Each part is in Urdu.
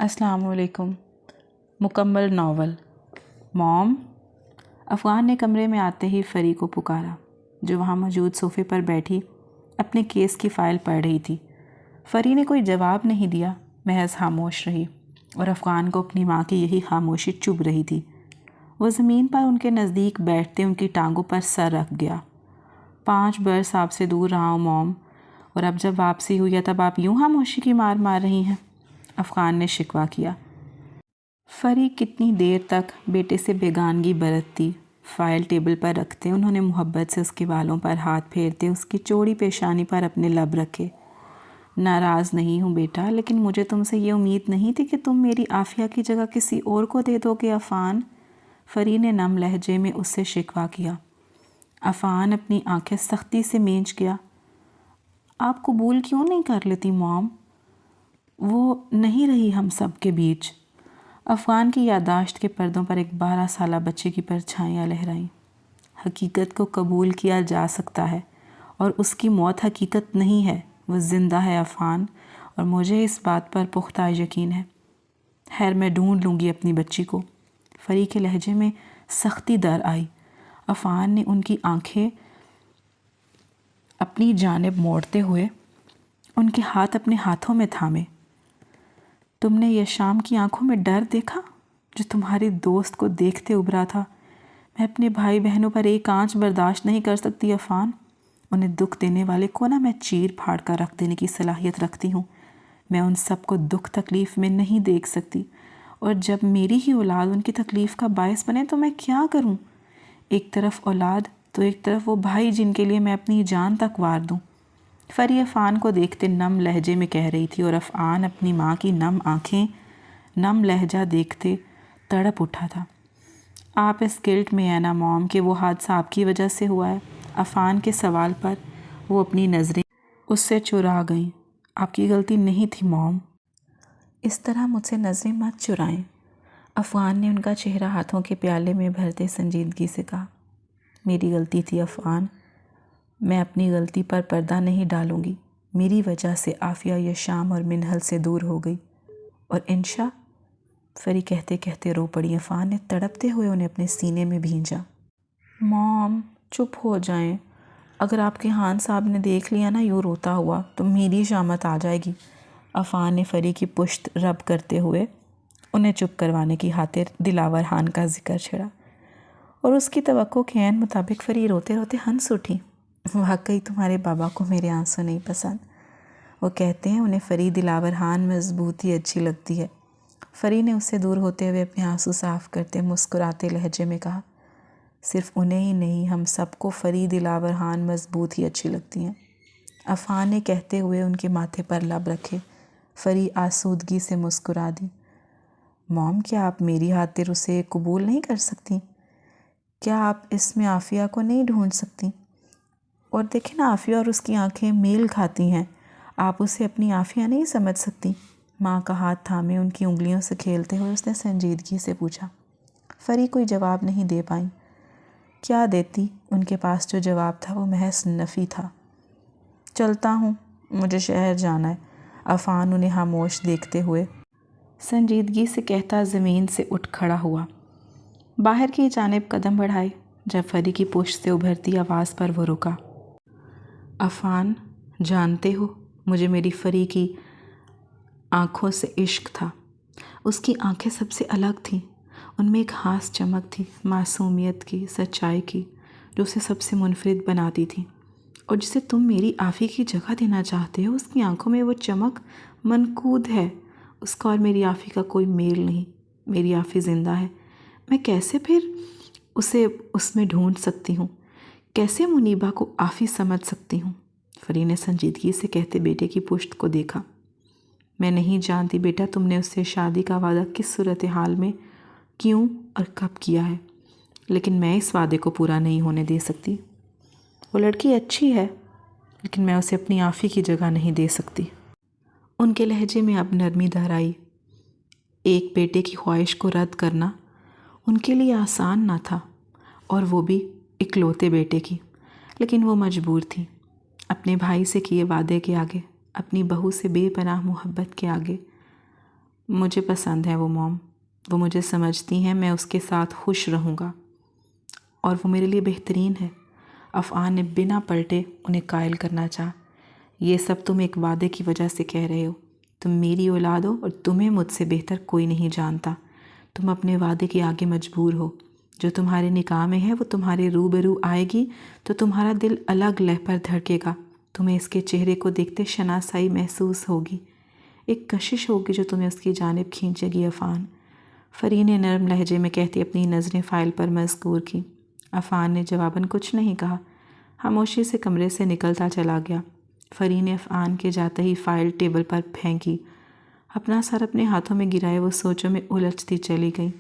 السلام علیکم۔ مکمل ناول موم۔ افغان نے کمرے میں آتے ہی فری کو پکارا، جو وہاں موجود صوفے پر بیٹھی اپنے کیس کی فائل پڑھ رہی تھی۔ فری نے کوئی جواب نہیں دیا، محض خاموش رہی، اور افغان کو اپنی ماں کی یہی خاموشی چبھ رہی تھی۔ وہ زمین پر ان کے نزدیک بیٹھتے ان کی ٹانگوں پر سر رکھ گیا۔ 5 برس آپ سے دور رہا ہوں موم، اور اب جب واپسی ہوئی ہے تب آپ یوں خاموشی کی مار مار رہی ہیں، افغان نے شکوہ کیا۔ فری کتنی دیر تک بیٹے سے بیگانگی برتتی، فائل ٹیبل پر رکھتے انہوں نے محبت سے اس کے بالوں پر ہاتھ پھیرتے اس کی چوڑی پیشانی پر اپنے لب رکھے۔ ناراض نہیں ہوں بیٹا، لیکن مجھے تم سے یہ امید نہیں تھی کہ تم میری عافیہ کی جگہ کسی اور کو دے دو گے عفان، فری نے نم لہجے میں اس سے شکوہ کیا۔ عفان اپنی آنکھیں سختی سے مینچ گیا۔ آپ قبول کیوں نہیں کر لیتی موم؟ وہ نہیں رہی ہم سب کے بیچ۔ افغان کی یادداشت کے پردوں پر ایک 12 سالہ بچے کی پرچھائیاں لہرائیں۔ حقیقت کو قبول کیا جا سکتا ہے، اور اس کی موت حقیقت نہیں ہے، وہ زندہ ہے عفان، اور مجھے اس بات پر پختہ یقین ہے۔ خیر، میں ڈھونڈ لوں گی اپنی بچی کو۔ فری کے لہجے میں سختی در آئی۔ عفان نے ان کی آنکھیں اپنی جانب موڑتے ہوئے ان کے ہاتھ اپنے ہاتھوں میں تھامے۔ تم نے یہ شام کی آنکھوں میں ڈر دیکھا جو تمہاری دوست کو دیکھتے ابھرا تھا؟ میں اپنے بھائی بہنوں پر ایک آنچ برداشت نہیں کر سکتی عفان۔ انہیں دکھ دینے والے کو نہ میں چیر پھاڑ کر رکھ دینے کی صلاحیت رکھتی ہوں۔ میں ان سب کو دکھ تکلیف میں نہیں دیکھ سکتی، اور جب میری ہی اولاد ان کی تکلیف کا باعث بنے تو میں کیا کروں؟ ایک طرف اولاد تو ایک طرف وہ بھائی جن کے لیے میں اپنی جان تک وار دوں۔ فری عفان کو دیکھتے نم لہجے میں کہہ رہی تھی، اور عفان اپنی ماں کی نم آنکھیں، نم لہجہ دیکھتے تڑپ اٹھا تھا۔ آپ اس گلٹ میں ہیں نا موم کہ وہ حادثہ آپ کی وجہ سے ہوا ہے؟ عفان کے سوال پر وہ اپنی نظریں اس سے چرا گئیں۔ آپ کی غلطی نہیں تھی موم، اس طرح مجھ سے نظریں مت چرائیں۔ عفان نے ان کا چہرہ ہاتھوں کے پیالے میں بھرتے سنجیدگی سے کہا۔ میری غلطی تھی عفان، میں اپنی غلطی پر پردہ نہیں ڈالوں گی۔ میری وجہ سے عافیہ یہ شام اور منہل سے دور ہو گئی، اور انشا، فری کہتے کہتے رو پڑی۔ عفان نے تڑپتے ہوئے انہیں اپنے سینے میں بھینجا۔ موم چپ ہو جائیں، اگر آپ کے خان صاحب نے دیکھ لیا نا یوں روتا ہوا تو میری شامت آ جائے گی۔ عفان نے فری کی پشت رب کرتے ہوئے انہیں چپ کروانے کی خاطر دلاور خان کا ذکر چھڑا، اور اس کی توقع کے عین مطابق فری روتے روتے ہنس اٹھی۔ واقعی تمہارے بابا کو میرے آنسو نہیں پسند، وہ کہتے ہیں انہیں فری دلاور خان مضبوطی اچھی لگتی ہے۔ فری نے اس سے دور ہوتے ہوئے اپنے آنسو صاف کرتے مسکراتے لہجے میں کہا، صرف انہیں ہی نہیں، ہم سب کو فری دلاور خان مضبوط ہی اچھی لگتی ہیں۔ عفان نے کہتے ہوئے ان کے ماتھے پر لب رکھے۔ فری آسودگی سے مسکرا دی۔ موم، کیا آپ میری خاطر اسے قبول نہیں کر سکتی؟ کیا آپ اس میں عافیہ کو نہیں ڈھونڈ سکتی؟ اور دیکھیں نا، عافیہ اور اس کی آنکھیں میل کھاتی ہیں، آپ اسے اپنی عافیہ نہیں سمجھ سکتی؟ ماں کا ہاتھ تھامے ان کی انگلیوں سے کھیلتے ہوئے اس نے سنجیدگی سے پوچھا۔ فری کوئی جواب نہیں دے پائیں۔ کیا دیتی؟ ان کے پاس جو جواب تھا وہ محض نفی تھا۔ چلتا ہوں، مجھے شہر جانا ہے، عفان انہیں خاموش دیکھتے ہوئے سنجیدگی سے کہتا زمین سے اٹھ کھڑا ہوا۔ باہر کی جانب قدم بڑھائے، جب فری کی پشت سے ابھرتی آواز پر وہ رکا۔ عفان، جانتے ہو، مجھے میری فری کی آنکھوں سے عشق تھا۔ اس کی آنکھیں سب سے الگ تھیں، ان میں ایک خاص چمک تھی، معصومیت کی، سچائی کی، جو اسے سب سے منفرد بناتی تھی، اور جسے تم میری عافی کی جگہ دینا چاہتے ہو، اس کی آنکھوں میں وہ چمک منقود ہے۔ اس کا اور میری عافی کا کوئی میل نہیں۔ میری عافی زندہ ہے، میں کیسے پھر اسے اس میں ڈھونڈ سکتی ہوں؟ کیسے منیبہ کو عافی سمجھ سکتی ہوں؟ فری نے سنجیدگی سے کہتے بیٹے کی پشت کو دیکھا۔ میں نہیں جانتی بیٹا تم نے اس سے شادی کا وعدہ کس صورتحال میں، کیوں اور کب کیا ہے، لیکن میں اس وعدے کو پورا نہیں ہونے دے سکتی۔ وہ لڑکی اچھی ہے، لیکن میں اسے اپنی عافی کی جگہ نہیں دے سکتی۔ ان کے لہجے میں اب نرمی دھر آئی۔ ایک بیٹے کی خواہش کو رد کرنا ان کے لیے آسان نہ تھا، اور وہ بھی اکلوتے بیٹے کی، لیکن وہ مجبور تھی۔ اپنے بھائی سے کیے وعدے کے آگے، اپنی بہو سے بے پناہ محبت کے آگے مجھے پسند ہے وہ موم، وہ مجھے سمجھتی ہیں، میں اس کے ساتھ خوش رہوں گا اور وہ میرے لیے بہترین ہے۔ افعان نے بنا پلٹے انہیں قائل کرنا چاہا۔ یہ سب تم ایک وعدے کی وجہ سے کہہ رہے ہو۔ تم میری اولاد ہو اور تمہیں مجھ سے بہتر کوئی نہیں جانتا۔ تم اپنے وعدے کے آگے مجبور ہو۔ جو تمہارے نکاح میں ہے وہ تمہارے روبرو آئے گی تو تمہارا دل الگ لہ پر دھڑکے گا۔ تمہیں اس کے چہرے کو دیکھتے شناسائی محسوس ہوگی، ایک کشش ہوگی جو تمہیں اس کی جانب کھینچے گی۔ عفان، فرین نے نرم لہجے میں کہتی اپنی نظریں فائل پر مذکور کی۔ عفان نے جواباً کچھ نہیں کہا، خاموشی سے کمرے سے نکلتا چلا گیا۔ فرین نے عفان کے جاتے ہی فائل ٹیبل پر پھینکی، اپنا سر اپنے ہاتھوں میں گرائے وہ سوچوں میں الجھتی چلی گئی۔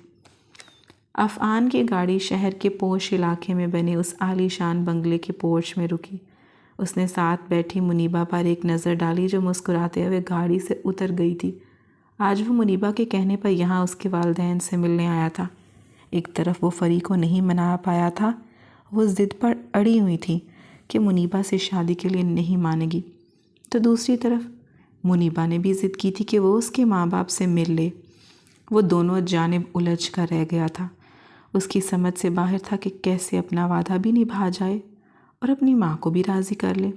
عفان کی گاڑی شہر کے پوش علاقے میں بنے اس عالی شان بنگلے کے پورچ میں رکی۔ اس نے ساتھ بیٹھی منیبہ پر ایک نظر ڈالی جو مسکراتے ہوئے گاڑی سے اتر گئی تھی۔ آج وہ منیبہ کے کہنے پر یہاں اس کے والدین سے ملنے آیا تھا۔ ایک طرف وہ فری کو نہیں منا پایا تھا، وہ ضد پر اڑی ہوئی تھی کہ منیبہ سے شادی کے لیے نہیں مانے گی، تو دوسری طرف منیبہ نے بھی ضد کی تھی کہ وہ اس کے ماں باپ سے مل لے۔ وہ دونوں جانب الجھ کر رہ گیا تھا۔ اس کی سمجھ سے باہر تھا کہ کیسے اپنا وعدہ بھی نبھا جائے اور اپنی ماں کو بھی راضی کر لے۔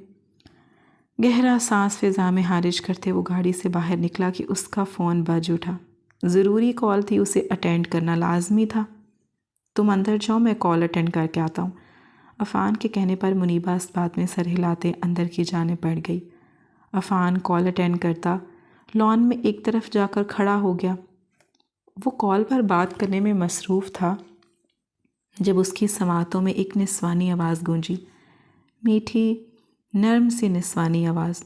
گہرا سانس فضا میں خارج کرتے وہ گاڑی سے باہر نکلا کہ اس کا فون بج اٹھا۔ ضروری کال تھی، اسے اٹینڈ کرنا لازمی تھا۔ تم اندر جاؤ، میں کال اٹینڈ کر کے آتا ہوں۔ عفان کے کہنے پر منیبہ اس بات میں سر ہلاتے اندر کی جانب بڑھ گئی۔ عفان کال اٹینڈ کرتا لان میں ایک طرف جا کر کھڑا ہو گیا۔ وہ کال پر بات کرنے میں مصروف تھا جب اس کی سماعتوں میں ایک نسوانی آواز گونجی، میٹھی نرم سی نسوانی آواز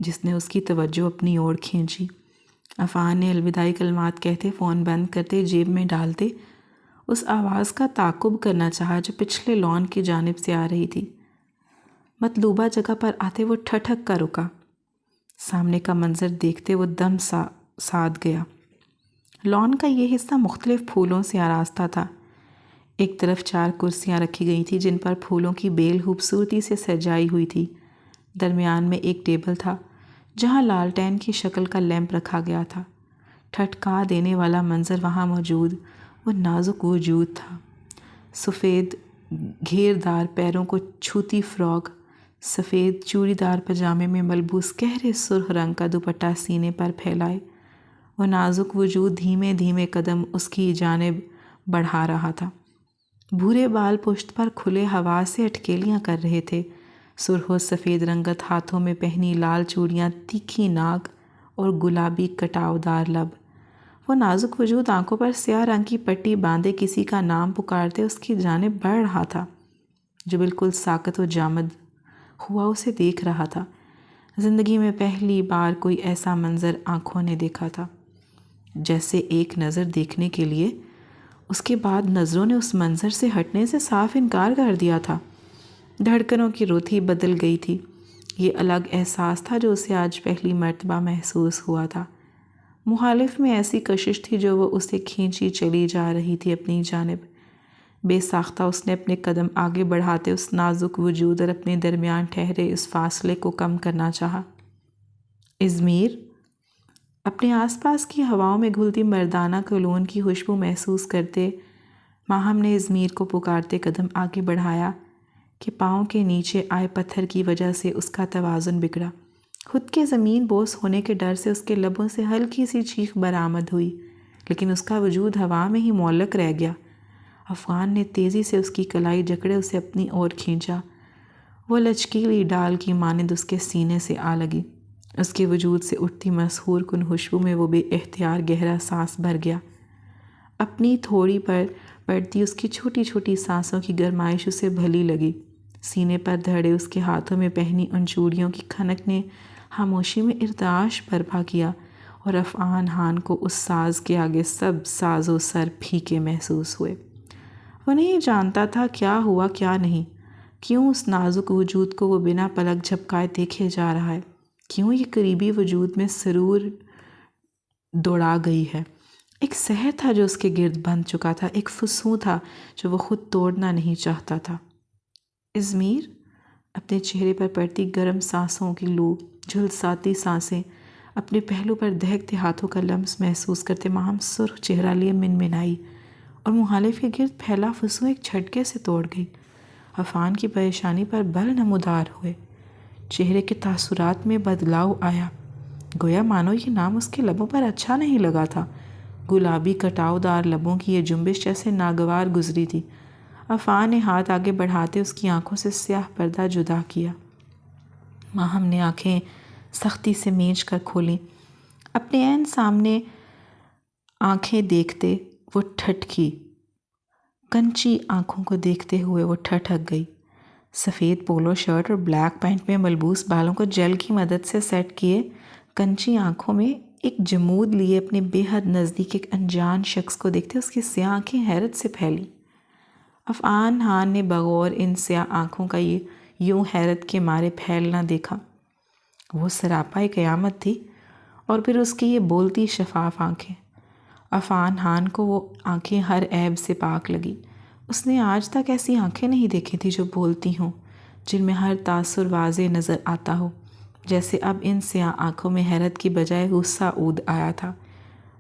جس نے اس کی توجہ اپنی اور کھینچی۔ عفان نے الوداعی کلمات کہتے فون بند کرتے جیب میں ڈالتے اس آواز کا تعاقب کرنا چاہا جو پچھلے لان کی جانب سے آ رہی تھی۔ مطلوبہ جگہ پر آتے وہ ٹھٹک کر رکا۔ سامنے کا منظر دیکھتے وہ دم ساد گیا۔ لان کا یہ حصہ مختلف پھولوں سے آراستہ تھا۔ ایک طرف 4 کرسیاں رکھی گئی تھیں جن پر پھولوں کی بیل خوبصورتی سے سجائی ہوئی تھی۔ درمیان میں ایک ٹیبل تھا جہاں لالٹین کی شکل کا لیمپ رکھا گیا تھا۔ ٹھٹکا دینے والا منظر وہاں موجود وہ نازک وجود تھا۔ سفید گھیردار پیروں کو چھوتی فراک، سفید چوڑی دار پجامے میں ملبوس گہرے سرخ رنگ کا دوپٹہ سینے پر پھیلائے، وہ نازک وجود دھیمے دھیمے قدم اس کی جانب بڑھا رہا تھا۔ بھورے بال پشت پر کھلے ہوا سے اٹکیلیاں کر رہے تھے۔ سرخ و سفید رنگت ہاتھوں میں پہنی لال چوڑیاں، تیکھی ناک اور گلابی کٹاؤ دار لب۔ وہ نازک وجود آنکھوں پر سیاہ رنگ کی پٹی باندھے کسی کا نام پکارتے اس کی جانب بڑھ رہا تھا، جو بالکل ساکت و جامد ہوا اسے دیکھ رہا تھا۔ زندگی میں پہلی بار کوئی ایسا منظر آنکھوں نے دیکھا تھا، جیسے ایک نظر دیکھنے کے لیے اس کے بعد نظروں نے اس منظر سے ہٹنے سے صاف انکار کر دیا تھا۔ دھڑکنوں کی رُتھی بدل گئی تھی۔ یہ الگ احساس تھا جو اسے آج پہلی مرتبہ محسوس ہوا تھا۔ مخالف میں ایسی کشش تھی جو وہ اسے کھینچی چلی جا رہی تھی اپنی جانب۔ بے ساختہ اس نے اپنے قدم آگے بڑھاتے اس نازک وجود اور اپنے درمیان ٹھہرے اس فاصلے کو کم کرنا چاہا۔ ازمیر، اپنے آس پاس کی ہواؤں میں گھلتی مردانہ کولون کی خوشبو محسوس کرتے ماہم نے ازمیر کو پکارتے قدم آگے بڑھایا کہ پاؤں کے نیچے آئے پتھر کی وجہ سے اس کا توازن بگڑا۔ خود کے زمین بوس ہونے کے ڈر سے اس کے لبوں سے ہلکی سی چیخ برآمد ہوئی، لیکن اس کا وجود ہوا میں ہی معلق رہ گیا۔ عفان نے تیزی سے اس کی کلائی جکڑے اسے اپنی اور کھینچا۔ وہ لچکیلی ڈال کی مانند اس کے سینے سے آ لگی۔ اس کے وجود سے اٹھتی مسحور کن خوشبو میں وہ بے اختیار گہرا سانس بھر گیا۔ اپنی تھوڑی پر پڑتی اس کی چھوٹی چھوٹی سانسوں کی گرمائش اسے بھلی لگی۔ سینے پر دھڑے اس کے ہاتھوں میں پہنی ان چوڑیوں کی کھنک نے خاموشی میں ارتعاش برپا کیا، اور عفان خان کو اس ساز کے آگے سب ساز و سر پھیکے محسوس ہوئے۔ وہ نہیں جانتا تھا کیا ہوا کیا نہیں، کیوں اس نازک وجود کو وہ بنا پلک جھپکائے دیکھے جا رہا ہے، کیوں یہ قریبی وجود میں سرور دوڑا گئی ہے۔ ایک سحر تھا جو اس کے گرد بندھ چکا تھا، ایک فسوں تھا جو وہ خود توڑنا نہیں چاہتا تھا۔ ازمیر، اپنے چہرے پر پڑتی گرم سانسوں کی لو جھلساتی سانسیں اپنے پہلو پر دہکتے ہاتھوں کا لمس محسوس کرتے ماہم سرخ چہرہ لیے منمنائی اور مخالف کے گرد پھیلا فسوں ایک جھٹکے سے توڑ گئی۔ عفان کی پریشانی پر بل نمودار ہوئے، چہرے کے تاثرات میں بدلاؤ آیا، گویا مانو یہ نام اس کے لبوں پر اچھا نہیں لگا تھا۔ گلابی کٹاؤ دار لبوں کی یہ جنبش جیسے ناگوار گزری تھی۔ عفان نے ہاتھ آگے بڑھاتے اس کی آنکھوں سے سیاہ پردہ جدا کیا۔ ماہم نے آنکھیں سختی سے مینچ کر کھولیں۔ اپنے عین سامنے آنکھیں دیکھتے وہ ٹھٹکی، کنچی آنکھوں کو دیکھتے ہوئے وہ ٹھٹک گئی۔ سفید پولو شرٹ اور بلیک پینٹ میں ملبوس بالوں کو جیل کی مدد سے سیٹ کیے کنچی آنکھوں میں ایک جمود لیے اپنے بے حد نزدیک ایک انجان شخص کو دیکھتے اس کی سیاہ آنکھیں حیرت سے پھیلی۔ عفان خان نے بغور ان سیاہ آنکھوں کا یوں حیرت کے مارے پھیلنا دیکھا۔ وہ سراپا قیامت تھی، اور پھر اس کی یہ بولتی شفاف آنکھیں۔ عفان خان کو وہ آنکھیں ہر عیب سے پاک لگی۔ اس نے آج تک ایسی آنکھیں نہیں دیکھی تھی جو بولتی ہوں، جن میں ہر تاثر واضح نظر آتا ہو، جیسے اب ان سیاہ آنکھوں میں حیرت کی بجائے غصہ اود آیا تھا۔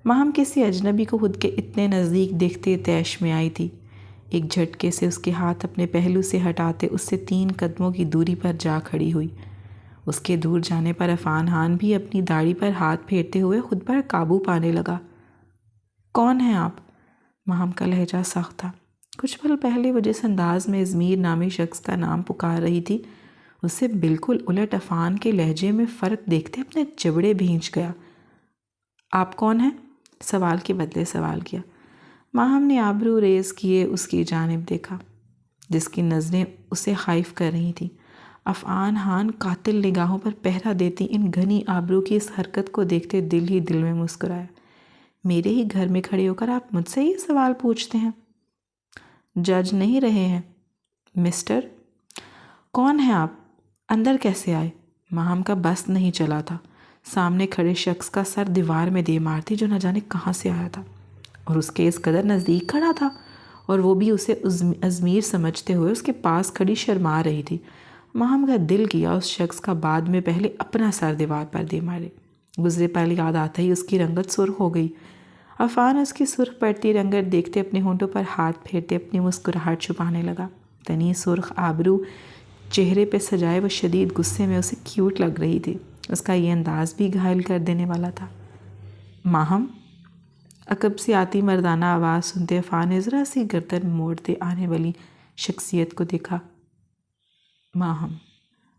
ماہم کسی اجنبی کو خود کے اتنے نزدیک دیکھتے طیش میں آئی تھی۔ ایک جھٹکے سے اس کے ہاتھ اپنے پہلو سے ہٹاتے اس سے 3 قدموں کی دوری پر جا کھڑی ہوئی۔ اس کے دور جانے پر عفان خان بھی اپنی داڑھی پر ہاتھ پھیرتے ہوئے خود پر قابو پانے لگا۔ کون ہیں آپ؟ ماہم کا لہجہ سخت تھا۔ کچھ پل پہلے وہ جس انداز میں ازمیر نامی شخص کا نام پکار رہی تھی، اس سے بالکل الٹ عفان کے لہجے میں فرق دیکھتے اپنے جبڑے بھینچ گیا۔ آپ کون ہیں؟ سوال کے بدلے سوال کیا۔ ماہم نے آبرو ریز کیے اس کی جانب دیکھا، جس کی نظریں اسے خائف کر رہی تھیں۔ عفان خان قاتل نگاہوں پر پہرا دیتی ان گھنی آبرو کی اس حرکت کو دیکھتے دل ہی دل میں مسکرایا۔ میرے ہی گھر میں کھڑے ہو کر آپ مجھ سے یہ سوال پوچھتے ہیں؟ جج نہیں رہے ہیں مسٹر؟ کون ہیں آپ؟ اندر کیسے آئے؟ ماہم کا بس نہیں چلا تھا۔ سامنے کھڑے شخص کا سر دیوار میں دے مارتی جو نہ جانے کہاں سے آیا تھا، اور اس کے اس قدر نزدیک کھڑا تھا، اور وہ بھی اسے ازمیر سمجھتے ہوئے اس کے پاس کھڑی شرما رہی تھی۔ ماہم کا دل کیا اس شخص کا بعد میں پہلے اپنا سر دیوار پر دے مارے۔ گزرے پل یاد آتا ہی اس کی رنگت سرخ ہو گئی۔ عفان اس کی سرخ پڑتی رنگت دیکھتے اپنے ہونٹوں پر ہاتھ پھیرتے اپنی مسکراہٹ چھپانے لگا۔ تنی سرخ آبرو چہرے پہ سجائے وہ شدید غصے میں اسے کیوٹ لگ رہی تھی۔ اس کا یہ انداز بھی گھائل کر دینے والا تھا۔ ماہم؟ عقب سے آتی مردانہ آواز سنتے عفان نے ذرا سی گردن موڑتے آنے والی شخصیت کو دیکھا۔ ماہم۔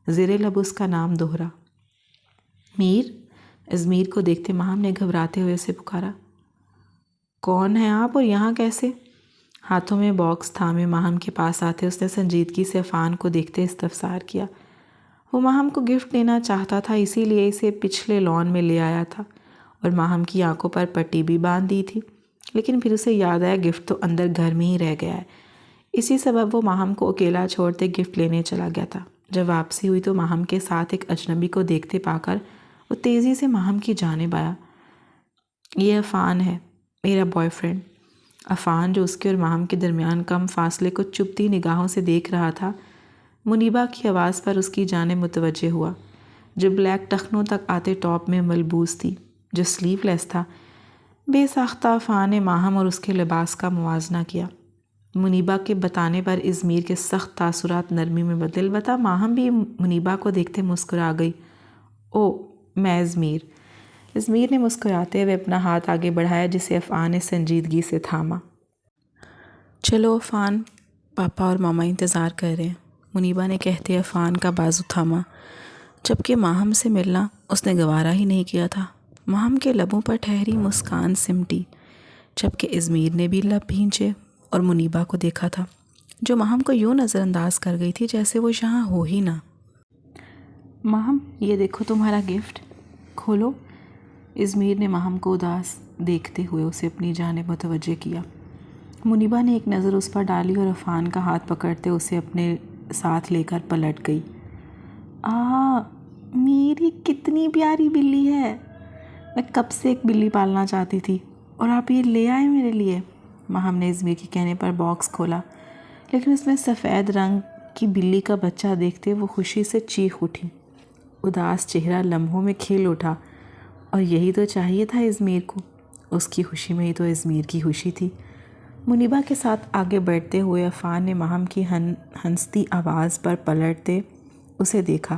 زیر لب اس کا نام دوہرا۔ میر؟ ازمیر کو دیکھتے ماہم نے گھبراتے ہوئے اسے پکارا۔ کون ہیں آپ اور یہاں کیسے؟ ہاتھوں میں باکس تھامے ماہم کے پاس آتے اس نے سنجیدگی سے عفان کو دیکھتے استفسار کیا۔ وہ ماہم کو گفٹ دینا چاہتا تھا، اسی لیے اسے پچھلے لان میں لے آیا تھا اور ماہم کی آنکھوں پر پٹی بھی باندھ دی تھی، لیکن پھر اسے یاد آیا گفٹ تو اندر گھر میں ہی رہ گیا ہے۔ اسی سبب وہ ماہم کو اکیلا چھوڑتے گفٹ لینے چلا گیا تھا۔ جب واپسی ہوئی تو ماہم کے ساتھ ایک اجنبی کو دیکھتے پا کر وہ تیزی سے ماہم کی جانب آیا۔ یہ عفان ہے، میرا بوائے فرینڈ۔ عفان جو اس کے اور ماہم کے درمیان کم فاصلے کو چبھتی نگاہوں سے دیکھ رہا تھا، منیبا کی آواز پر اس کی جانب متوجہ ہوا، جو بلیک ٹخنوں تک آتے ٹاپ میں ملبوس تھی جو سلیو لیس تھا۔ بے ساختہ عفان نے ماہم اور اس کے لباس کا موازنہ کیا۔ منیبا کے بتانے پر ازمیر کے سخت تاثرات نرمی میں بدل بتا ماہم بھی منیبا کو دیکھتے مسکرا گئی۔ او، میں ازمیر۔ ازمیر نے مسکراتے ہوئے اپنا ہاتھ آگے بڑھایا جسے عفان نے سنجیدگی سے تھاما۔ چلو عفان، پاپا اور ماما انتظار کر رہے ہیں، منیبا نے کہتے عفان کا بازو تھاما، جبکہ ماہم سے ملنا اس نے گوارا ہی نہیں کیا تھا۔ ماہم کے لبوں پر ٹھہری مسکان سمٹی، جبکہ ازمیر نے بھی لب بھینچے اور منیبا کو دیکھا تھا، جو ماہم کو یوں نظر انداز کر گئی تھی جیسے وہ یہاں ہو ہی نہ۔ ماہم، یہ دیکھو تمہارا گفٹ، کھولو۔ ازمیر نے ماہم کو اداس دیکھتے ہوئے اسے اپنی جانب متوجہ کیا۔ منیبا نے ایک نظر اس پر ڈالی اور عفان کا ہاتھ پکڑتے اسے اپنے ساتھ لے کر پلٹ گئی۔ میری کتنی پیاری بلی ہے، میں کب سے ایک بلی پالنا چاہتی تھی، اور آپ یہ لے آئے میرے لیے۔ ماہم نے ازمیر کے کہنے پر باکس کھولا، لیکن اس میں سفید رنگ کی بلی کا بچہ دیکھتے وہ خوشی سے چیخ اٹھی۔ اداس چہرہ لمحوں میں کھل اٹھا اور یہی تو چاہیے تھا ازمیر کو، اس کی خوشی میں ہی تو ازمیر کی خوشی تھی۔ منیبا کے ساتھ آگے بڑھتے ہوئے عفان نے ماہم کی ہنستی آواز پر پلٹتے اسے دیکھا۔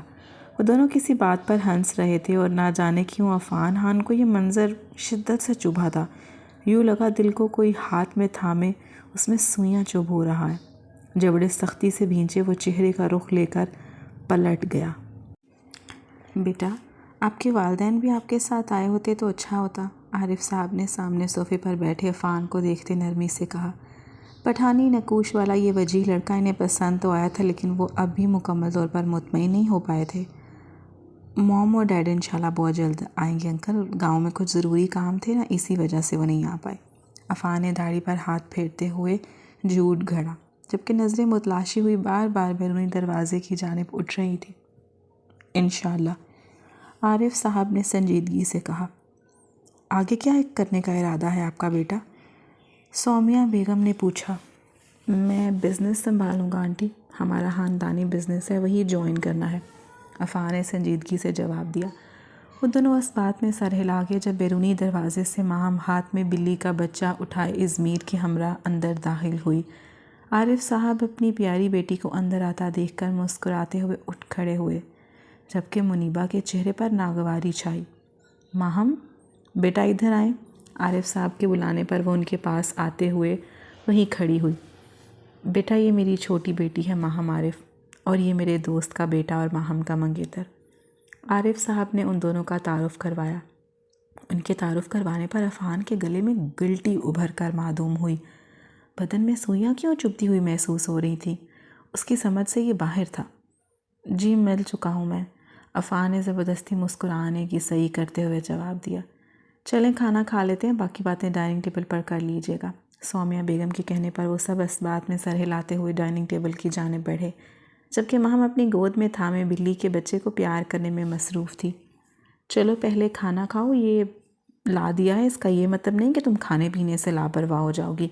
وہ دونوں کسی بات پر ہنس رہے تھے اور نہ جانے کیوں عفان خان کو یہ منظر شدت سے چبھا تھا۔ یوں لگا دل کو کوئی ہاتھ میں تھامے اس میں سوئیاں چبھ ہو رہا ہے۔ جبڑے سختی سے بھینچے وہ چہرے کا رخ لے کر پلٹ گیا۔ بیٹا، آپ کے والدین بھی آپ کے ساتھ آئے ہوتے تو اچھا ہوتا، عارف صاحب نے سامنے صوفے پر بیٹھے عفان کو دیکھتے نرمی سے کہا۔ پٹھانی نقوش والا یہ وجیح لڑکا انہیں پسند تو آیا تھا، لیکن وہ اب بھی مکمل طور پر مطمئن نہیں ہو پائے تھے۔ موم اور ڈیڈ انشاءاللہ بہت جلد آئیں گے انکل، گاؤں میں کچھ ضروری کام تھے نا، اسی وجہ سے وہ نہیں آ پائے۔ عفان نے داڑھی پر ہاتھ پھیرتے ہوئے جھوٹ گھڑا، جبکہ نظریں متلاشی ہوئی بار بار بیرونی دروازے کی جانب اٹھ رہی تھی۔ انشاءاللہ، عارف صاحب نے سنجیدگی سے کہا۔ آگے کیا کرنے کا ارادہ ہے آپ کا بیٹا؟ سومیہ بیگم نے پوچھا۔ میں بزنس سنبھالوں گا آنٹی، ہمارا خاندانی بزنس ہے، وہی جوائن کرنا ہے، عفان نے سنجیدگی سے جواب دیا۔ وہ دونوں اس بات میں سر ہلا کے جب بیرونی دروازے سے ماہم ہاتھ میں بلی کا بچہ اٹھائے ازمیر کے ہمراہ اندر داخل ہوئی۔ عارف صاحب اپنی پیاری بیٹی کو اندر آتا دیکھ کر مسکراتے ہوئے اٹھ کھڑے ہوئے، جبکہ منیبا کے چہرے پر ناگواری چھائی۔ ماہم، بیٹا ادھر آئیں۔ عارف صاحب کے بلانے پر وہ ان کے پاس آتے ہوئے وہیں کھڑی ہوئی۔ بیٹا، یہ میری چھوٹی بیٹی ہے ماہم عارف، اور یہ میرے دوست کا بیٹا اور ماہم کا منگیتر۔ عارف صاحب نے ان دونوں کا تعارف کروایا۔ ان کے تعارف کروانے پر عفان کے گلے میں گلٹی ابھر کر معدوم ہوئی۔ بدن میں سوئیاں کیوں چبھتی ہوئی محسوس ہو رہی تھیں؟ اس کی سمجھ سے یہ باہر تھا۔ جی مل چکا ہوں میں، عفان نے زبردستی مسکرانے کی صحیح کرتے ہوئے جواب دیا۔ چلیں کھانا کھا لیتے ہیں، باقی باتیں ڈائننگ ٹیبل پر کر لیجیے گا۔ سومیہ بیگم کے کہنے پر وہ سب اس بات میں سر ہلاتے ہوئے ڈائننگ ٹیبل کی جانب بڑھے، جبکہ ماہم اپنی گود میں تھامے بلی کے بچے کو پیار کرنے میں مصروف تھی۔ چلو پہلے کھانا کھاؤ، یہ لا دیا ہے، اس کا یہ مطلب نہیں کہ تم کھانے پینے سے لاپرواہ ہو جاؤ گی،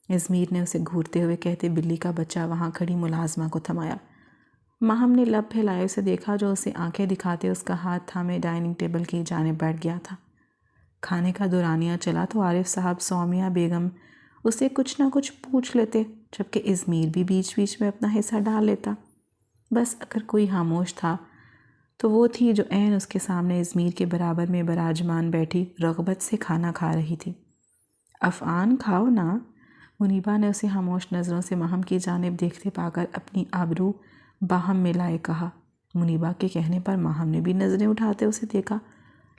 ازمیر نے اسے گھورتے ہوئے کہتے بلی کا بچہ وہاں کھڑی ملازمہ کو تھمایا۔ ماہم نے لب پھیلائے اسے دیکھا جو اسے آنکھیں دکھاتے اس کا ہاتھ تھامے ڈائننگ ٹیبل کی جانب بیٹھ گیا تھا۔ کھانے کا دورانیہ چلا تو عارف صاحب سومیہ بیگم اسے کچھ نہ کچھ پوچھ لیتے، جبکہ ازمیر بھی بیچ بیچ میں اپنا حصہ ڈال لیتا۔ بس اگر کوئی خاموش تھا تو وہ تھی جو عین اس کے سامنے ازمیر کے برابر میں براجمان بیٹھی رغبت سے کھانا کھا رہی تھی۔ عفان، کھاؤ نا، منیبا نے اسے خاموش نظروں سے ماہم کی جانب دیکھتے پا کر اپنی آبرو باہم میں لائے کہا۔ منیبا کے کہنے پر ماہم نے بھی نظریں اٹھاتے اسے دیکھا،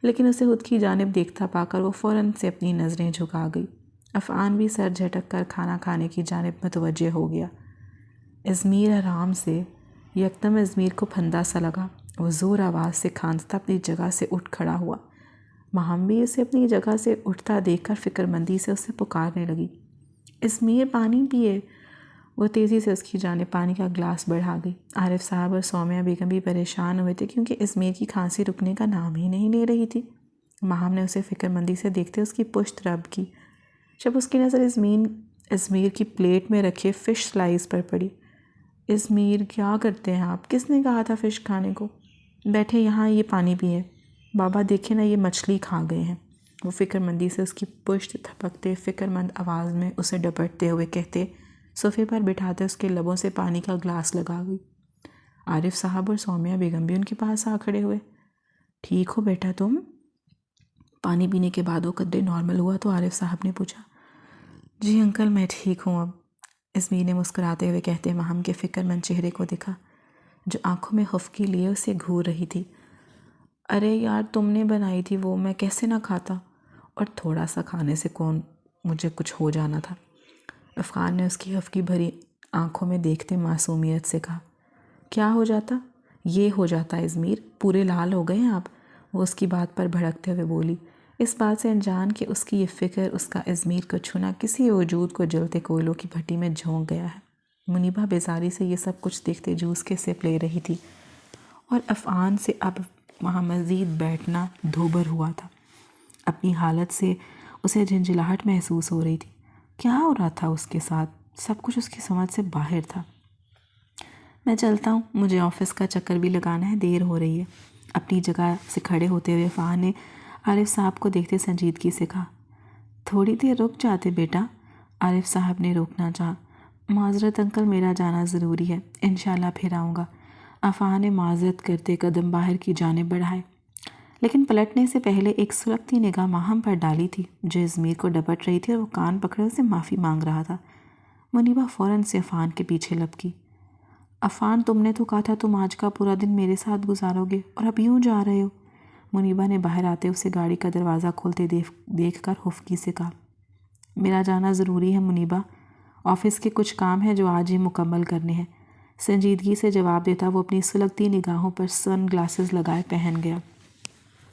لیکن اسے خود کی جانب دیکھتا پا کر وہ فوراً سے اپنی نظریں جھکا گئی۔ عفان بھی سر جھٹک کر کھانا کھانے کی جانب متوجہ ہو گیا۔ ازمیر آرام سے، یکدم ازمیر کو پھندا سا لگا، وہ زور آواز سے کھانستا اپنی جگہ سے اٹھ کھڑا ہوا۔ ماہم بھی اسے اپنی جگہ سے اٹھتا دیکھ کر فکر مندی سے اسے پکارنے لگی، ازمیر پانی پیے۔ وہ تیزی سے اس کی جانب پانی کا گلاس بڑھا گئی۔ عارف صاحب اور سومیہ بیگم بھی پریشان ہوئے تھے کیونکہ ازمیر کی کھانسی رکنے کا نام ہی نہیں لے رہی تھی۔ ماہم نے اسے فکر مندی سے دیکھتے اس کی پشت رب کی۔ جب اس کی نظر ازمیر کی پلیٹ میں رکھے فش سلائس پر پڑی۔ ازمیر، کیا کرتے ہیں آپ؟ کس نے کہا تھا فش کھانے کو؟ بیٹھے یہاں، یہ پانی پیئے۔ بابا دیکھیں نا، یہ مچھلی کھا گئے ہیں، وہ فکر مندی سے اس کی پشت تھپکتے فکر مند آواز میں اسے ڈپٹتے ہوئے کہتے صوفے پر بٹھاتے اس کے لبوں سے پانی کا گلاس لگا گئی۔ عارف صاحب اور سومیہ بیگم بھی ان کے پاس آ کھڑے ہوئے۔ ٹھیک ہو بیٹا تم؟ پانی پینے کے بعد وہ قدرے نارمل ہوا تو عارف صاحب نے پوچھا۔ جی انکل، میں ٹھیک ہوں اب، ازمیر نے مسکراتے ہوئے کہتے ماہم کے فکر مند چہرے کو دیکھا جو آنکھوں میں خفکی لیے اسے گھور رہی تھی۔ ارے یار، تم نے بنائی تھی وہ، میں کیسے نہ کھاتا، اور تھوڑا سا کھانے سے کون مجھے کچھ ہو جانا تھا۔ عفان نے اس کی خفکی بھری آنکھوں میں دیکھتے معصومیت سے کہا۔ کیا ہو جاتا؟ یہ ہو جاتا ازمیر، پورے لال ہو گئے ہیں آپ، وہ اس کی بات پر بھڑکتے ہوئے بولی، اس بات سے انجان کہ اس کی یہ فکر اس کا ازمیر کو چھونا کسی وجود کو جلتے کوئلوں کی بھٹی میں جھونک گیا ہے۔ منیبا بیزاری سے یہ سب کچھ دیکھتے جوس کے سپ لے رہی تھی، اور عفان سے اب وہاں مزید بیٹھنا دھوبر ہوا تھا۔ اپنی حالت سے اسے جھنجھلاہٹ محسوس ہو رہی تھی۔ کیا ہو رہا تھا اس کے ساتھ؟ سب کچھ اس کی سمجھ سے باہر تھا۔ میں چلتا ہوں، مجھے آفس کا چکر بھی لگانا ہے، دیر ہو رہی ہے۔ اپنی جگہ سے کھڑے ہوتے ہوئے عفان نے عارف صاحب کو دیکھتے سنجیدگی سے کہا، تھوڑی دیر رک جاتے بیٹا۔ عارف صاحب نے روکنا چاہا۔ معذرت انکل، میرا جانا ضروری ہے، انشاءاللہ پھر آؤں گا۔ افاہ نے معذرت کرتے قدم باہر کی جانب بڑھائے، لیکن پلٹنے سے پہلے ایک سلگتی نگاہ ماہم پر ڈالی تھی جو ازمیر کو ڈپٹ رہی تھی اور وہ کان پکڑے اسے معافی مانگ رہا تھا۔ منیبہ فوراً سے عفان کے پیچھے لپکی۔ عفان، تم نے تو کہا تھا تم آج کا پورا دن میرے ساتھ گزارو گے اور اب یوں جا رہے ہو؟ منیبہ نے باہر آتے اسے گاڑی کا دروازہ کھولتے دیکھ کر خفگی سے کہا۔ میرا جانا ضروری ہے منیبہ، آفس کے کچھ کام ہیں جو آج ہی مکمل کرنے ہیں۔ سنجیدگی سے جواب دیتا وہ اپنی سلگتی نگاہوں پر سن گلاسز لگائے پہن گیا۔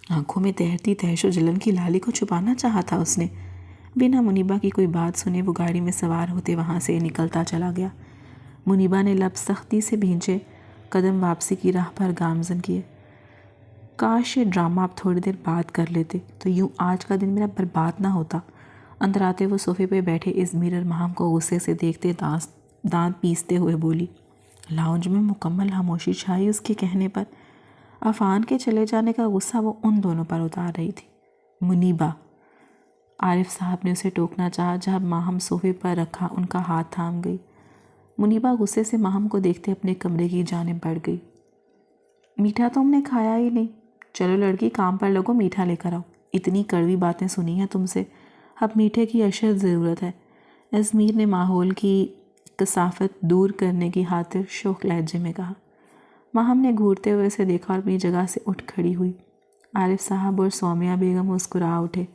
آنکھوں میں تیرتی تہش و جلن کی لالی کو چھپانا چاہا تھا اس نے۔ بنا منیبہ کی کوئی بات سنے وہ گاڑی میں سوار ہوتے وہاں سے نکلتا چلا گیا۔ منیبہ نے لب سختی سے بھینچے قدم واپسی کی راہ پر گامزن کیے۔ کاش یہ ڈرامہ آپ تھوڑی دیر بعد کر لیتے تو یوں آج کا دن میرا برباد نہ ہوتا۔ اندر آتے وہ صوفے پہ بیٹھے ازمیر اور ماہم کو غصے سے دیکھتے دانت پیستے ہوئے بولی۔ لاؤنج میں مکمل خاموشی چھائی اس کے کہنے پر۔ عفان کے چلے جانے کا غصہ وہ ان دونوں پر اتار رہی تھی۔ منیبہ، عارف صاحب نے اسے ٹوکنا چاہا جب ماہم صوفے پر رکھا ان کا ہاتھ تھام گئی۔ منیبہ غصے سے ماہم کو دیکھتے اپنے کمرے کی جانب بڑھ گئی۔ میٹھا تو ہم نے کھایا ہی نہیں، چلو لڑکی کام پر لگو، میٹھا لے کر آؤ، اتنی کڑوی باتیں سنی ہیں تم سے، اب میٹھے کی اشد ضرورت ہے۔ ازمیر نے ماحول کی کثافت دور کرنے کی خاطر شوخ لہجے میں کہا۔ ماہم نے گھورتے ہوئے اسے دیکھا اور اپنی جگہ سے اٹھ کھڑی ہوئی۔ عارف صاحب اور سومیہ بیگم مسکرا اٹھے،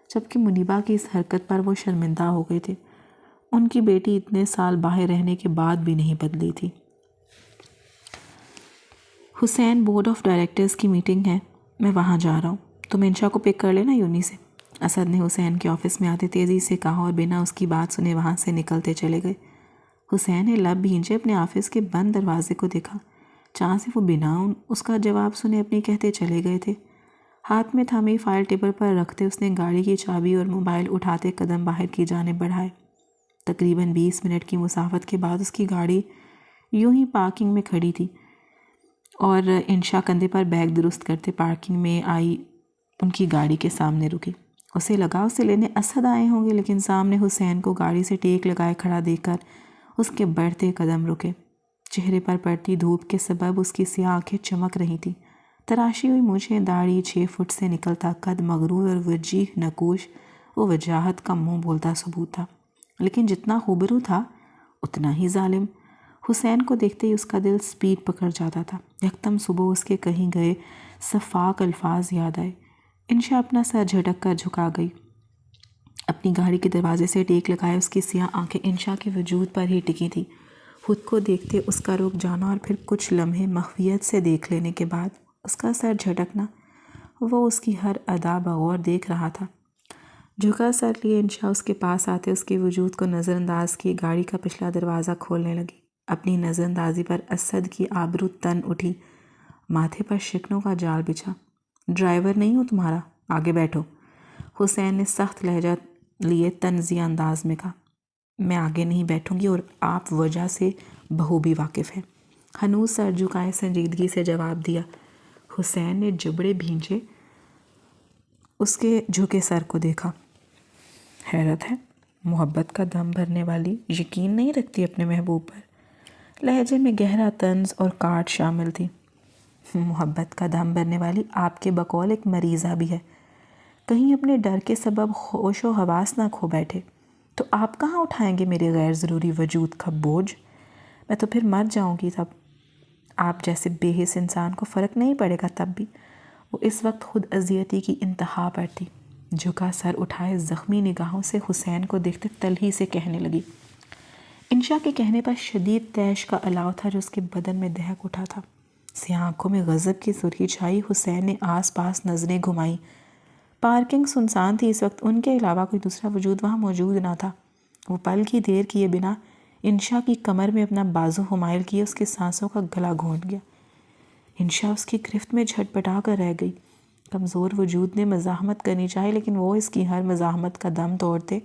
جبکہ منیبہ کی اس حرکت پر وہ شرمندہ ہو گئے تھے۔ ان کی بیٹی اتنے سال باہر رہنے کے بعد بھی نہیں بدلی تھی۔ حسین، بورڈ آف ڈائریکٹرز کی میٹنگ ہے، میں وہاں جا رہا ہوں، تم انشا کو پک کر لینا یونی سے۔ اسد نے حسین کے آفس میں آتے تیزی سے کہا اور بنا اس کی بات سنے وہاں سے نکلتے چلے گئے۔ حسین نے لب بھینچے اپنے آفس کے بند دروازے کو دیکھا، جہاں سے وہ بنا اس کا جواب سنے اپنی کہتے چلے گئے تھے۔ ہاتھ میں تھامی فائل ٹیبل پر رکھتے اس نے گاڑی کی چابی اور موبائل اٹھاتے قدم باہر کی جانب بڑھائے۔ تقریباً 20 منٹ کی مسافت کے بعد اس کی گاڑی یوں ہی پارکنگ میں کھڑی تھی اور انشا کندھے پر بیگ درست کرتے پارکنگ میں آئی ان کی گاڑی کے سامنے رکی۔ اسے لگا اسے لینے اسد آئے ہوں گے، لیکن سامنے حسین کو گاڑی سے ٹیک لگائے کھڑا دیکھ کر اس کے بڑھتے قدم رکے۔ چہرے پر پڑتی دھوپ کے سبب اس کی سیاہ آنکھیں چمک رہی تھیں۔ تراشی ہوئی مونچھیں، داڑھی، 6 فٹ سے نکلتا قد، مغرور اور وجیح نقوش، وہ وجاہت کا منہ بولتا ثبوت تھا، لیکن جتنا خوبرو تھا اتنا ہی ظالم۔ حسین کو دیکھتے ہی اس کا دل سپیڈ پکڑ جاتا تھا۔ یکدم صبح اس کے کہیں گئے سفاک الفاظ یاد آئے۔ انشا اپنا سر جھٹک کر جھکا گئی۔ اپنی گاڑی کے دروازے سے ٹیک لگائے اس کی سیاہ آنکھیں انشا کے وجود پر ہی ٹکی تھیں۔ خود کو دیکھتے اس کا رک جانا اور پھر کچھ لمحے مخفیت سے دیکھ لینے کے بعد اس کا سر جھٹکنا، وہ اس کی ہر ادا بغور دیکھ رہا تھا۔ جھکا سر لیے انشا اس کے پاس آتے اس کے وجود کو نظر انداز کی گاڑی کا پچھلا دروازہ کھولنے لگی۔ اپنی نظر اندازی پر اسد کی آبرو تن اٹھی، ماتھے پر شکنوں کا جال بچھا۔ ڈرائیور نہیں ہوں تمہارا، آگے بیٹھو، حسین نے سخت لہجہ لیے طنزیہ انداز میں کہا۔ میں آگے نہیں بیٹھوں گی اور آپ وجہ سے بخوبی واقف ہیں، ہنوز سر جھکائے سنجیدگی سے جواب دیا۔ حسین نے جبڑے بھینچے اس کے جھکے سر کو دیکھا۔ حیرت ہے، محبت کا دم بھرنے والی یقین نہیں رکھتی اپنے محبوب پر۔ لہجے میں گہرا طنز اور کاٹ شامل تھی۔ محبت کا دم بھرنے والی آپ کے بقول ایک مریضہ بھی ہے، کہیں اپنے ڈر کے سبب ہوش و حواس نہ کھو بیٹھے تو آپ کہاں اٹھائیں گے میرے غیر ضروری وجود کا بوجھ؟ میں تو پھر مر جاؤں گی تب۔ آپ جیسے بے حس انسان کو فرق نہیں پڑے گا تب بھی۔ وہ اس وقت خود اذیتی کی انتہا پر تھی۔ جھکا سر اٹھائے زخمی نگاہوں سے حسین کو دیکھتے تلخی سے کہنے لگی۔ انشا کے کہنے پر شدید طیش کا الاؤ تھا جو اس کے بدن میں دہک اٹھا تھا۔ سیاہ آنکھوں میں غضب کی سرخی چھائی۔ حسین نے آس پاس نظریں گھمائیں۔ پارکنگ سنسان تھی، اس وقت ان کے علاوہ کوئی دوسرا وجود وہاں موجود نہ تھا۔ وہ پل کی دیر کیے بنا انشا کی کمر میں اپنا بازو حمائل کیے اس کے سانسوں کا گلا گھونٹ گیا۔ انشا اس کی گرفت میں جھٹ پٹا کر رہ گئی۔ کمزور وجود نے مزاحمت کرنی چاہی، لیکن وہ اس کی ہر مزاحمت کا دم توڑتے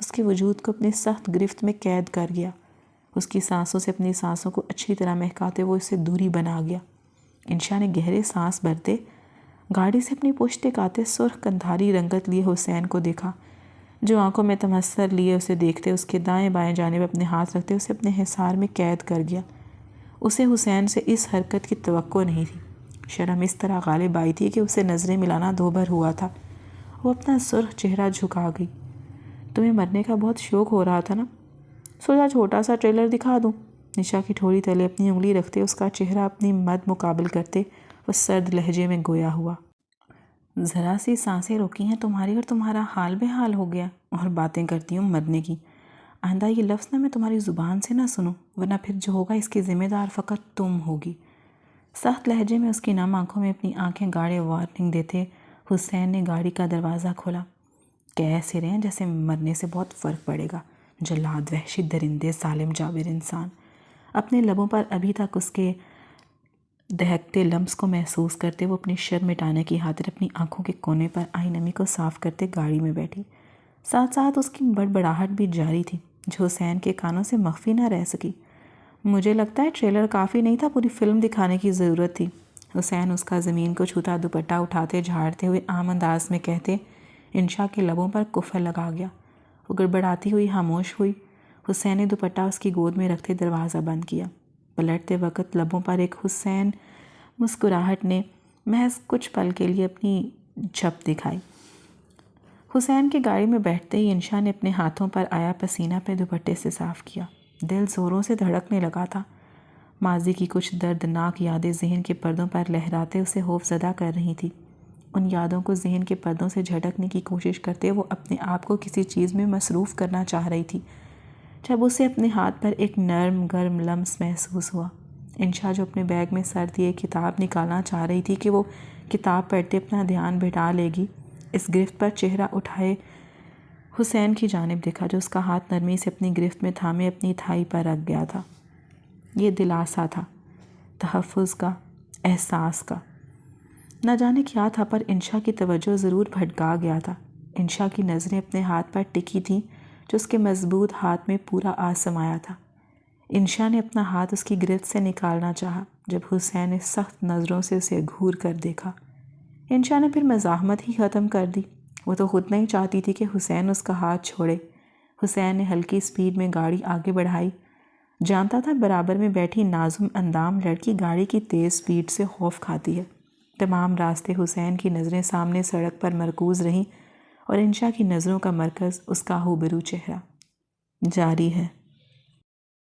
اس کے وجود کو اپنی سخت گرفت میں قید کر گیا۔ اس کی سانسوں سے اپنی سانسوں کو اچھی طرح مہکاتے وہ اس سے دوری بنا گیا۔ انشا نے گہرے سانس بھرتے گاڑی سے اپنی پشت آتے سرخ کندھاری رنگت لیے حسین کو دیکھا، جو آنکھوں میں تمثر لیے اسے دیکھتے، اس کے دائیں بائیں جانب اپنے ہاتھ رکھتے اسے اپنے حصار میں قید کر گیا۔ اسے حسین سے اس حرکت کی توقع نہیں تھی۔ شرم اس طرح غالب آئی تھی کہ اسے نظریں ملانا دو بھر ہوا تھا۔ وہ اپنا سرخ چہرہ جھکا گئی۔ تمہیں مرنے کا بہت شوق ہو رہا تھا نا؟ سوچا چھوٹا سا ٹریلر دکھا دوں۔ نشا کی ٹھوڑی تلے اپنی انگلی رکھتے، اس کا چہرہ اپنی مد مقابل کرتے، وہ سرد لہجے میں گویا ہوا، ذرا سی سانسیں روکی ہیں تمہاری اور تمہارا حال بے حال ہو گیا، اور باتیں کرتی ہوں مرنے کی۔ آئندہ یہ لفظ نہ میں تمہاری زبان سے نہ سنوں، ورنہ پھر جو ہوگا اس کی ذمہ دار فقط تم ہوگی۔ سخت لہجے میں اس کی نم آنکھوں میں اپنی آنکھیں گاڑے وارننگ دیتے حسین نے گاڑی کا دروازہ کھولا۔ کیسے رہیں جیسے مرنے سے بہت فرق پڑے گا، جلاد، وحشی درندے، ظالم جابر انسان۔ اپنے لبوں پر ابھی تک اس کے دہکتے لمس کو محسوس کرتے وہ اپنی شرم مٹانے کی خاطر اپنی آنکھوں کے کونے پر آئی نمی کو صاف کرتے گاڑی میں بیٹھی۔ ساتھ ساتھ اس کی بڑبڑاہٹ بھی جاری تھی، جو حسین کے کانوں سے مخفی نہ رہ سکی۔ مجھے لگتا ہے ٹریلر کافی نہیں تھا، پوری فلم دکھانے کی ضرورت تھی۔ حسین اس کا زمین کو چھوتا دوپٹہ اٹھاتے جھاڑتے ہوئے عام انداز میں کہتے، انشا کے لبوں پر کفر لگا گیا۔ وہ گڑبڑاتی ہوئی خاموش ہوئی۔ حسین نے دوپٹہ اس کی گود میں رکھتے دروازہ بند کیا۔ پلٹتے وقت لبوں پر ایک حسین مسکراہٹ نے محض کچھ پل کے لیے اپنی جھپ دکھائی۔ حسین کی گاڑی میں بیٹھتے ہی انشا نے اپنے ہاتھوں پر آیا پسینہ پہ دوپٹے سے صاف کیا۔ دل زوروں سے دھڑکنے لگا تھا۔ ماضی کی کچھ دردناک یادیں ذہن کے پردوں پر لہراتے اسے خوف زدہ کر رہی تھی۔ ان یادوں کو ذہن کے پردوں سے جھٹکنے کی کوشش کرتے وہ اپنے آپ کو کسی چیز میں مصروف کرنا چاہ رہی تھی، جب اسے اپنے ہاتھ پر ایک نرم گرم لمس محسوس ہوا۔ انشا جو اپنے بیگ میں سر دیے کتاب نکالنا چاہ رہی تھی کہ وہ کتاب پڑھتے اپنا دھیان بٹھا لے گی، اس گرفت پر چہرہ اٹھائے حسین کی جانب دیکھا، جو اس کا ہاتھ نرمی سے اپنی گرفت میں تھامے اپنی تھائی پر رکھ گیا تھا۔ یہ دلاسا تھا، تحفظ کا، احساس کا۔ نہ جانے کیا تھا، پر انشا کی توجہ ضرور بھٹکا گیا تھا۔ انشا کی نظریں اپنے ہاتھ پر ٹکی تھیں، جو اس کے مضبوط ہاتھ میں پورا آ سمایا تھا۔ انشا نے اپنا ہاتھ اس کی گرفت سے نکالنا چاہا، جب حسین نے سخت نظروں سے اسے گھور کر دیکھا۔ انشا نے پھر مزاحمت ہی ختم کر دی۔ وہ تو خود نہیں چاہتی تھی کہ حسین اس کا ہاتھ چھوڑے۔ حسین نے ہلکی سپیڈ میں گاڑی آگے بڑھائی۔ جانتا تھا برابر میں بیٹھی نازم اندام لڑکی گاڑی کی تیز سپیڈ سے خوف کھاتی ہے۔ تمام راستے حسین کی نظریں سامنے سڑک پر مرکوز رہیں، اور انشا کی نظروں کا مرکز اس کا ہُوبرو چہرہ۔ جاری ہے۔